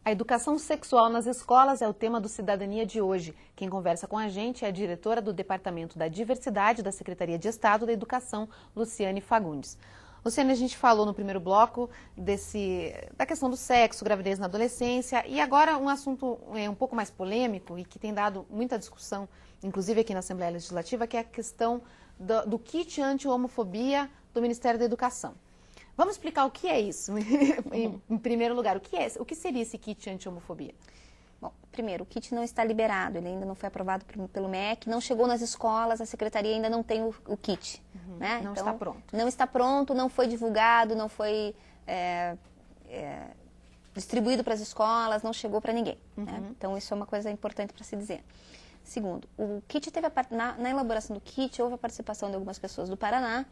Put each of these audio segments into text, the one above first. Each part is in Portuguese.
A educação sexual nas escolas é o tema do Cidadania de hoje. Quem conversa com a gente é a diretora do Departamento da Diversidade da Secretaria de Estado da Educação, Luciane Fagundes. Luciane, a gente falou no primeiro bloco da questão do sexo, gravidez na adolescência, e agora um assunto um pouco mais polêmico e que tem dado muita discussão, inclusive aqui na Assembleia Legislativa, que é a questão do kit anti-homofobia do Ministério da Educação. Vamos explicar o que é isso, em primeiro lugar. O que seria esse kit anti-homofobia? Bom, primeiro, o kit não está liberado, ele ainda não foi aprovado pelo MEC, não chegou nas escolas, a Secretaria ainda não tem o kit. Né? Não então, está pronto. Não está pronto, não foi divulgado, não foi distribuído para as escolas, não chegou para ninguém. Né? Então, isso é uma coisa importante para se dizer. Segundo, o kit teve na elaboração do kit, houve a participação de algumas pessoas do Paraná,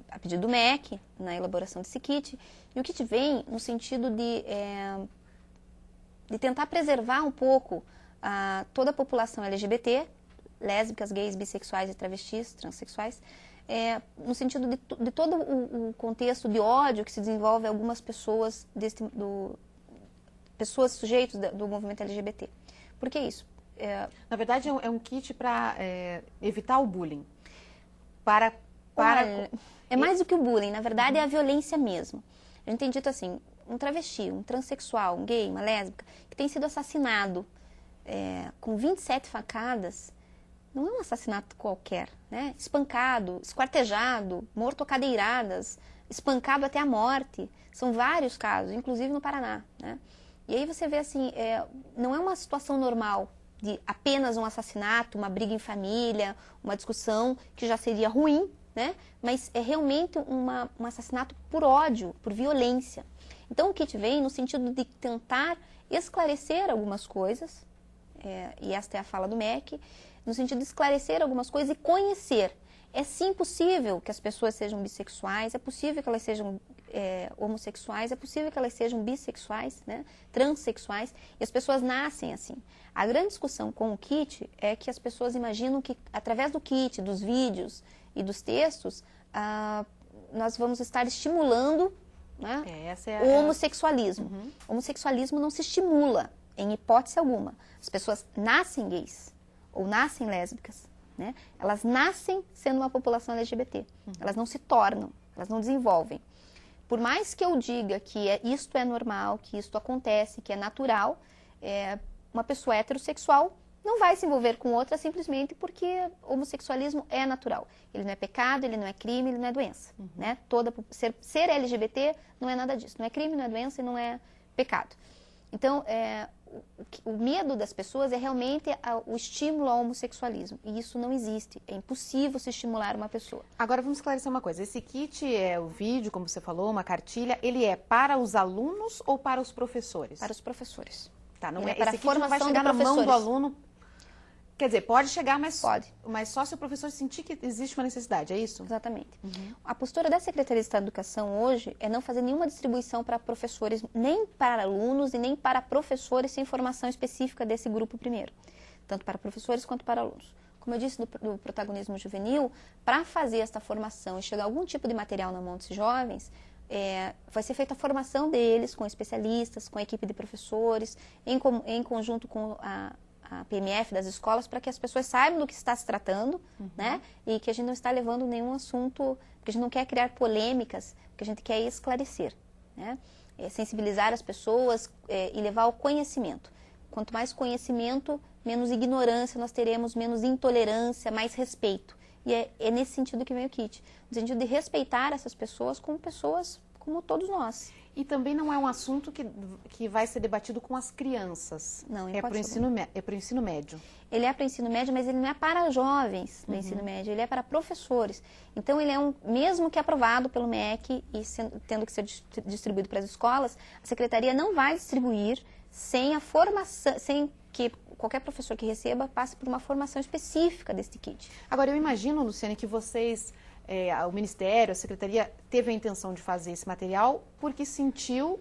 a pedido do MEC, na elaboração desse kit, e o kit vem no sentido de tentar preservar um pouco toda a população LGBT, lésbicas, gays, bissexuais e travestis, transexuais, no sentido de todo o contexto de ódio que se desenvolve em algumas pessoas, pessoas sujeitos do movimento LGBT. Por que isso? Na verdade, é um kit para evitar o bullying. Olha, é mais do que o bullying, na verdade é a violência mesmo. A gente tem dito assim, um travesti, um transexual, um gay, uma lésbica, que tem sido assassinado com 27 facadas, não é um assassinato qualquer, né? Espancado, esquartejado, morto a cadeiradas, espancado até a morte. São vários casos, inclusive no Paraná, né? E aí você vê assim, não é uma situação normal de apenas um assassinato, uma briga em família, uma discussão que já seria ruim, né? Mas é realmente um assassinato por ódio, por violência. Então o kit vem no sentido de tentar esclarecer algumas coisas, e esta é a fala do MEC, no sentido de esclarecer algumas coisas e conhecer. É sim possível que as pessoas sejam bissexuais, é possível que elas sejam homossexuais, é possível que elas sejam bissexuais, né? Transexuais, e as pessoas nascem assim. A grande discussão com o kit é que as pessoas imaginam que através do kit, dos vídeos e dos textos, nós vamos estar estimulando, né, o homossexualismo. O homossexualismo não se estimula, em hipótese alguma. As pessoas nascem gays ou nascem lésbicas, né? Elas nascem sendo uma população LGBT. Elas não se tornam, elas não desenvolvem. Por mais que eu diga que isto é normal, que isto acontece, que é natural, uma pessoa heterossexual não vai se envolver com outra simplesmente porque o homossexualismo é natural. Ele não é pecado, ele não é crime, ele não é doença. Né? Ser LGBT não é nada disso. Não é crime, não é doença e não é pecado. Então, o medo das pessoas é realmente o estímulo ao homossexualismo. E isso não existe. É impossível se estimular uma pessoa. Agora, vamos esclarecer uma coisa. Esse kit o vídeo, como você falou, uma cartilha, ele é para os alunos ou para os professores? Para os professores. Tá, Ele é para esse kit não vai chegar na mão do aluno. Quer dizer, pode chegar, mas só se o professor sentir que existe uma necessidade, é isso? Exatamente. A postura da Secretaria de Estado de Educação hoje é não fazer nenhuma distribuição para professores, nem para alunos e nem para professores sem formação específica desse grupo primeiro. Tanto para professores quanto para alunos. Como eu disse do protagonismo juvenil, para fazer esta formação e chegar algum tipo de material na mão desses jovens, vai ser feita a formação deles com especialistas, com a equipe de professores, em conjunto com a PMF das escolas, para que as pessoas saibam do que está se tratando, né? E que a gente não está levando nenhum assunto, porque a gente não quer criar polêmicas, porque a gente quer esclarecer, né? Sensibilizar as pessoas e levar ao conhecimento. Quanto mais conhecimento, menos ignorância nós teremos, menos intolerância, mais respeito. E é nesse sentido que vem o kit, no sentido de respeitar essas pessoas como todos nós. E também não é um assunto que vai ser debatido com as crianças. Não, é para o ensino médio. Ele é para o ensino médio, mas ele não é para jovens do ensino médio, ele é para professores. Então, ele mesmo que aprovado pelo MEC e tendo que ser distribuído para as escolas, a Secretaria não vai distribuir sem a formação, sem que qualquer professor que receba passe por uma formação específica desse kit. Agora, eu imagino, Luciane, que vocês... o Ministério, a Secretaria, teve a intenção de fazer esse material porque sentiu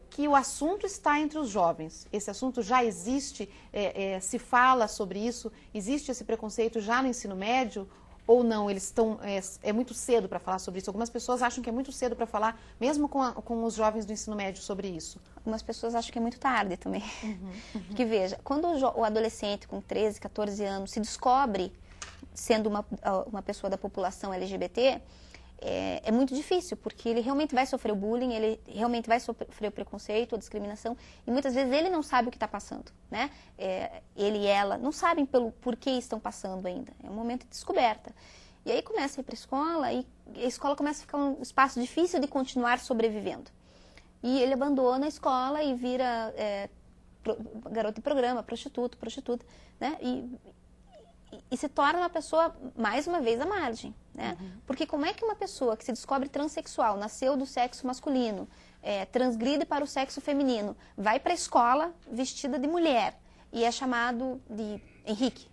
que o assunto está entre os jovens. Esse assunto já existe, se fala sobre isso, existe esse preconceito já no ensino médio Ou não, eles estão, é muito cedo para falar sobre isso? Algumas pessoas acham que é muito cedo para falar, mesmo com os jovens do ensino médio, sobre isso. Algumas pessoas acham que é muito tarde também. Porque veja, quando o adolescente com 13, 14 anos se descobre sendo uma pessoa da população LGBT, é muito difícil, porque ele realmente vai sofrer o bullying, ele realmente vai sofrer o preconceito, a discriminação, e muitas vezes ele não sabe o que está passando, né? Ele e ela não sabem por que estão passando ainda. É um momento de descoberta. E aí começa a ir para a escola, e a escola começa a ficar um espaço difícil de continuar sobrevivendo. E ele abandona a escola e vira garoto de programa, prostituta, né? E se torna uma pessoa, mais uma vez, à margem, né? Porque como é que uma pessoa que se descobre transexual, nasceu do sexo masculino, transgride para o sexo feminino, vai para a escola vestida de mulher e é chamado de Henrique,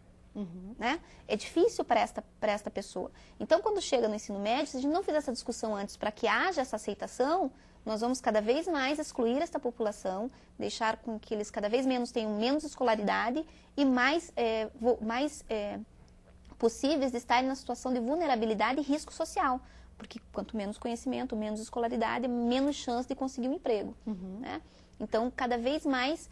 né? É difícil para esta pessoa. Então, quando chega no ensino médio, se a gente não fizer essa discussão antes para que haja essa aceitação, nós vamos cada vez mais excluir esta população, deixar com que eles cada vez menos tenham menos escolaridade e mais possíveis de estarem na situação de vulnerabilidade e risco social. Porque quanto menos conhecimento, menos escolaridade, menos chance de conseguir um emprego. Né? Então, cada vez mais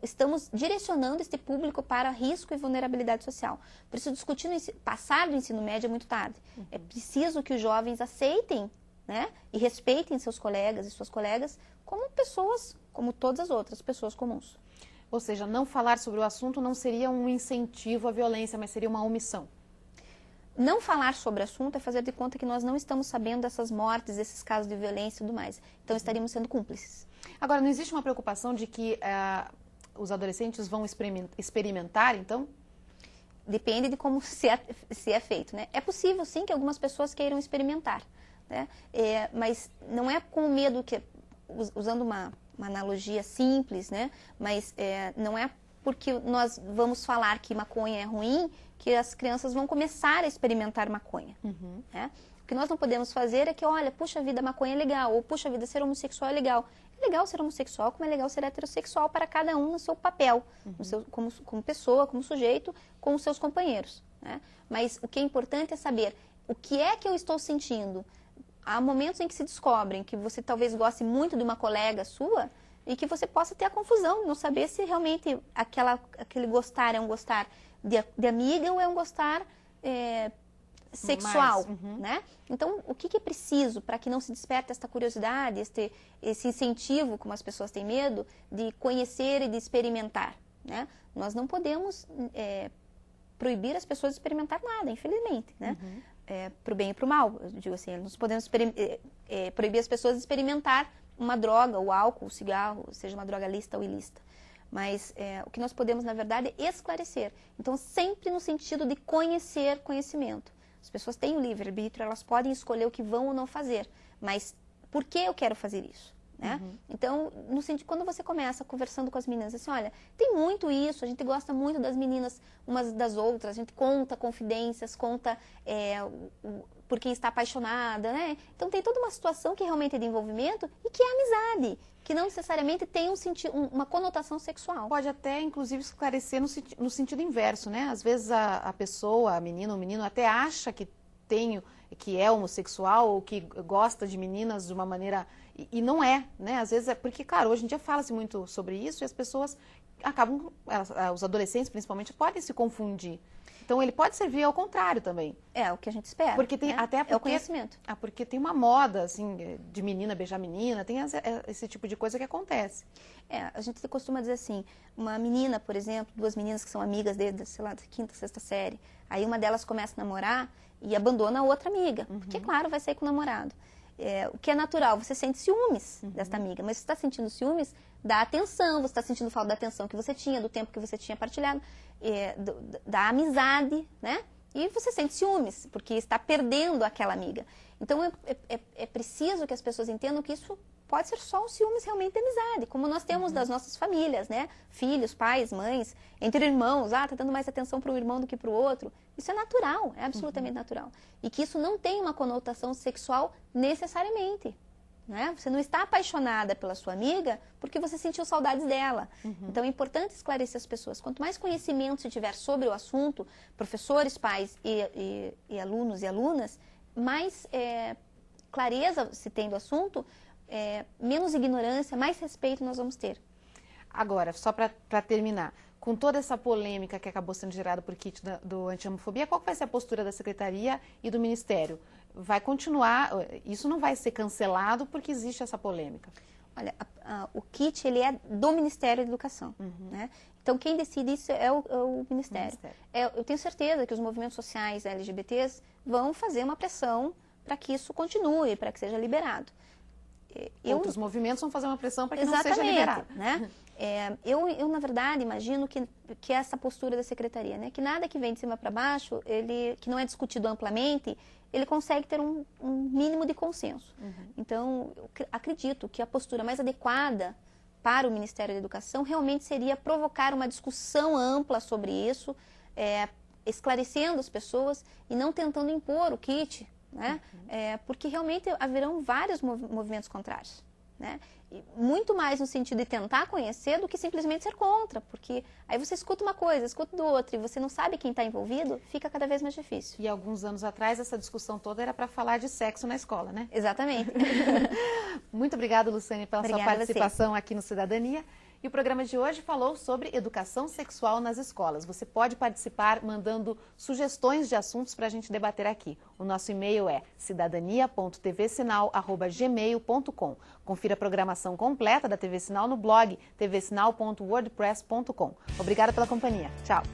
estamos direcionando este público para risco e vulnerabilidade social. Por isso, discutir passar do ensino médio é muito tarde. É preciso que os jovens aceitem, né, e respeitem seus colegas e suas colegas como pessoas, como todas as outras pessoas comuns. Ou seja, não falar sobre o assunto não seria um incentivo à violência, mas seria uma omissão. Não falar sobre o assunto é fazer de conta que nós não estamos sabendo dessas mortes, desses casos de violência e tudo mais. Então, estaríamos sendo cúmplices. Agora, não existe uma preocupação de que os adolescentes vão experimentar, então? Depende de como se é feito, né? É possível, sim, que algumas pessoas queiram experimentar, né? Mas não é com medo que, usando uma analogia simples, né? Mas não é porque nós vamos falar que maconha é ruim que as crianças vão começar a experimentar maconha. Né? O que nós não podemos fazer é que, olha, puxa vida, maconha é legal, ou puxa vida, ser homossexual é legal. É legal ser homossexual, como é legal ser heterossexual, para cada um no seu papel, como pessoa, como sujeito, com os seus companheiros. Né? Mas o que é importante é saber o que é que eu estou sentindo. Há momentos em que se descobrem que você talvez goste muito de uma colega sua e que você possa ter a confusão, não saber se realmente aquele gostar é um gostar de amiga ou é um gostar sexual, né? Então, o que é preciso para que não se desperte esta curiosidade, esse incentivo, como as pessoas têm medo, de conhecer e de experimentar, né? Nós não podemos proibir as pessoas de experimentar nada, infelizmente, né? Para o bem e para o mal, eu digo assim, nós podemos proibir as pessoas de experimentar uma droga, o álcool, o cigarro, seja uma droga lícita ou ilícita. Mas o que nós podemos, na verdade, é esclarecer. Então, sempre no sentido de conhecer conhecimento. As pessoas têm o livre-arbítrio, elas podem escolher o que vão ou não fazer. Mas por que eu quero fazer isso? Né? Então, no sentido, quando você começa conversando com as meninas, assim, olha, tem muito isso, a gente gosta muito das meninas umas das outras, a gente conta confidências, conta por quem está apaixonada, né? Então, tem toda uma situação que realmente é de envolvimento e que é amizade, que não necessariamente tem uma conotação sexual. Pode até, inclusive, esclarecer no sentido inverso, né? Às vezes a pessoa, a menina ou o menino, até acha que é homossexual ou que gosta de meninas de uma maneira... E não é, né? Às vezes é porque, claro, hoje em dia fala-se muito sobre isso e as pessoas acabam, os adolescentes principalmente, podem se confundir. Então, ele pode servir ao contrário também. É o que a gente espera. Porque tem, né? até porque, é o conhecimento. Porque tem uma moda, assim, de menina beijar menina, tem esse tipo de coisa que acontece. A gente costuma dizer assim, uma menina, por exemplo, duas meninas que são amigas desde, sei lá, da quinta, sexta série, aí uma delas começa a namorar e abandona a outra amiga, porque, claro, vai sair com o namorado. O que é natural, você sente ciúmes desta amiga, mas você está sentindo ciúmes da atenção, você está sentindo falta da atenção que você tinha, do tempo que você tinha partilhado, da amizade, né? E você sente ciúmes, porque está perdendo aquela amiga. Então, é preciso que as pessoas entendam que isso pode ser só um ciúmes realmente de amizade, como nós temos das nossas famílias, né? Filhos, pais, mães, entre irmãos, tá dando mais atenção para um irmão do que para o outro. Isso é natural, é absolutamente natural. E que isso não tem uma conotação sexual necessariamente. né? Você não está apaixonada pela sua amiga porque você sentiu saudades dela. Então é importante esclarecer as pessoas. Quanto mais conhecimento se tiver sobre o assunto, professores, pais e alunos e alunas, mais clareza se tem do assunto, menos ignorância, mais respeito nós vamos ter. Agora, só para terminar, com toda essa polêmica que acabou sendo gerada por kit do anti-homofobia, qual vai ser a postura da Secretaria e do Ministério? Vai continuar, isso não vai ser cancelado porque existe essa polêmica? Olha, o kit ele é do Ministério da Educação, né? Então quem decide isso é o Ministério. Eu tenho certeza que os movimentos sociais LGBTs vão fazer uma pressão para que isso continue, para que seja liberado. Outros movimentos vão fazer uma pressão para que não seja liberado. Né? Eu, na verdade, imagino que essa postura da Secretaria, né? Que nada que vem de cima para baixo, que não é discutido amplamente, ele consegue ter um mínimo de consenso. Então, eu acredito que a postura mais adequada para o Ministério da Educação realmente seria provocar uma discussão ampla sobre isso, esclarecendo as pessoas e não tentando impor o kit, né? Porque realmente haverão vários movimentos contrários, né? E muito mais no sentido de tentar conhecer do que simplesmente ser contra, porque aí você escuta uma coisa, escuta do outro, e você não sabe quem está envolvido, fica cada vez mais difícil. E alguns anos atrás, essa discussão toda era para falar de sexo na escola, né? Exatamente. Muito obrigada, Luciane, pela sua participação aqui no Cidadania. E o programa de hoje falou sobre educação sexual nas escolas. Você pode participar mandando sugestões de assuntos para a gente debater aqui. O nosso e-mail é cidadania.tvsinal@gmail.com. Confira a programação completa da TV Sinal no blog tvsinal.wordpress.com. Obrigada pela companhia. Tchau.